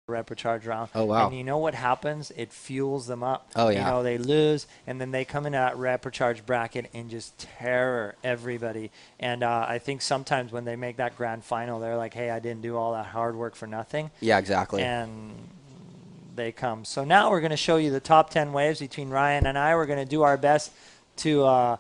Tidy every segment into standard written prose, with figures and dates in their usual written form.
Reprecharge round. Oh, wow. And you know what happens? It fuels them up. Oh, yeah. You know, they lose, and then they come into that Reprecharge bracket and just terror everybody. And I think sometimes when they make that grand final, they're like, hey, I didn't do all that hard work for nothing. Yeah, exactly. And they come. So now we're going to show you the top 10 waves between Ryan and I. We're going to do our best to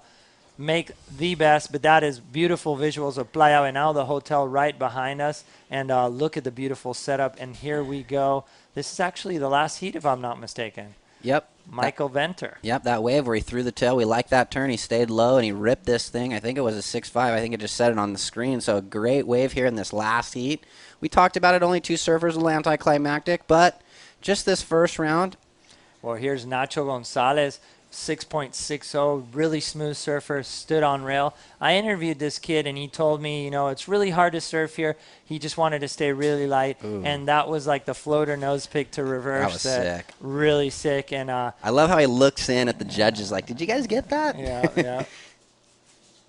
make the best, but that is beautiful visuals of Playa Venal, the hotel right behind us. And look at the beautiful setup. And here we go. This is actually the last heat, if I'm not mistaken. Yep. Michael Venter. Yep, that wave where he threw the tail. We liked that turn. He stayed low, and he ripped this thing. I think it was a 6.5. I think it just said it on the screen. So a great wave here in this last heat. We talked about it. Only 2 surfers will anticlimactic, but just this first round. Well, here's Nacho Gonzalez, 6.60, really smooth surfer, stood on rail. I interviewed this kid, and he told me, you know, it's really hard to surf here. He just wanted to stay really light, and that was like the floater nose pick to reverse. That was sick. Really sick. And I love how he looks in at the judges like, did you guys get that? Yeah, yeah.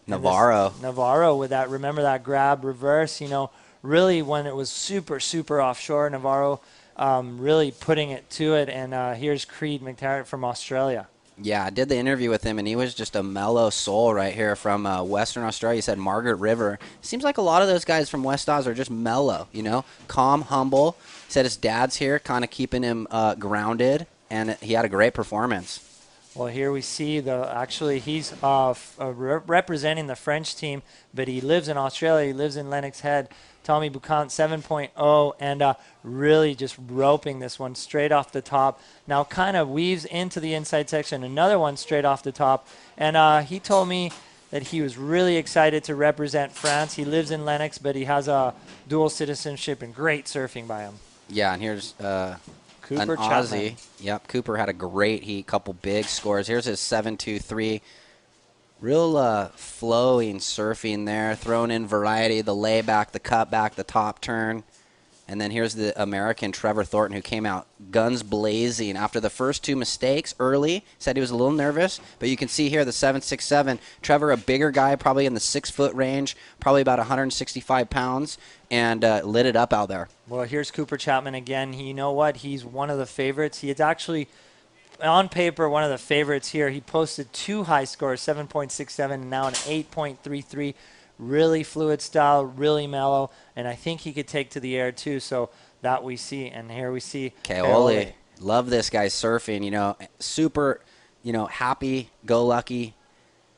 Navarro with that, remember that grab reverse, you know, really when it was super, super offshore, Navarro really putting it to it. And here's Creed McTaggart from Australia. Yeah, I did the interview with him, and he was just a mellow soul right here from Western Australia. He said Margaret River. Seems like a lot of those guys from West Oz are just mellow, you know, calm, humble. He said his dad's here kind of keeping him grounded, and he had a great performance. Well, here we see actually he's representing the French team, but he lives in Australia. He lives in Lennox Head. Tommy Boucan 7.0, and really just roping this one straight off the top. Now kind of weaves into the inside section, another one straight off the top. And he told me that he was really excited to represent France. He lives in Lennox, but he has a dual citizenship and great surfing by him. Yeah, and here's Cooper an Aussie. Chapman. Yep, Cooper had a great heat, couple big scores. Here's his 7.23. Real flowing surfing there, throwing in variety, the layback, the cutback, the top turn. And then here's the American Trevor Thornton, who came out guns blazing after the first 2 mistakes early. Said he was a little nervous, but you can see here the 7.67. Trevor, a bigger guy, probably in the 6-foot range, probably about 165 pounds, and lit it up out there. Well, here's Cooper Chapman again. You know what? He's one of the favorites. He is actually, on paper, one of the favorites here. He posted 2 high scores, 7.67 and now an 8.33. Really fluid style, really mellow, and I think he could take to the air too. So that we see, and here we see Kaoli. Love this guy surfing. You know, super, you know, happy-go-lucky.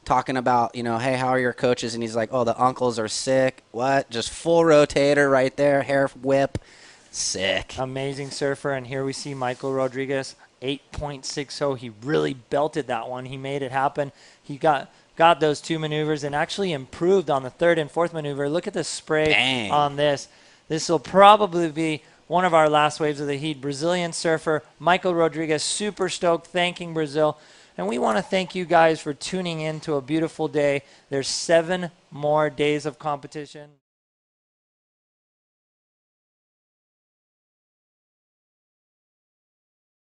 Talking about, you know, hey, how are your coaches? And he's like, oh, the uncles are sick. What? Just full rotator right there, hair whip. Sick. Amazing surfer, and here we see Michael Rodriguez, 8.60. He really belted that one. He made it happen. He got those 2 maneuvers and actually improved on the 3rd and 4th maneuver. Look at the spray on this. This will probably be one of our last waves of the heat. Brazilian surfer Michael Rodriguez, super stoked, thanking Brazil. And we want to thank you guys for tuning in to a beautiful day. There's 7 more days of competition.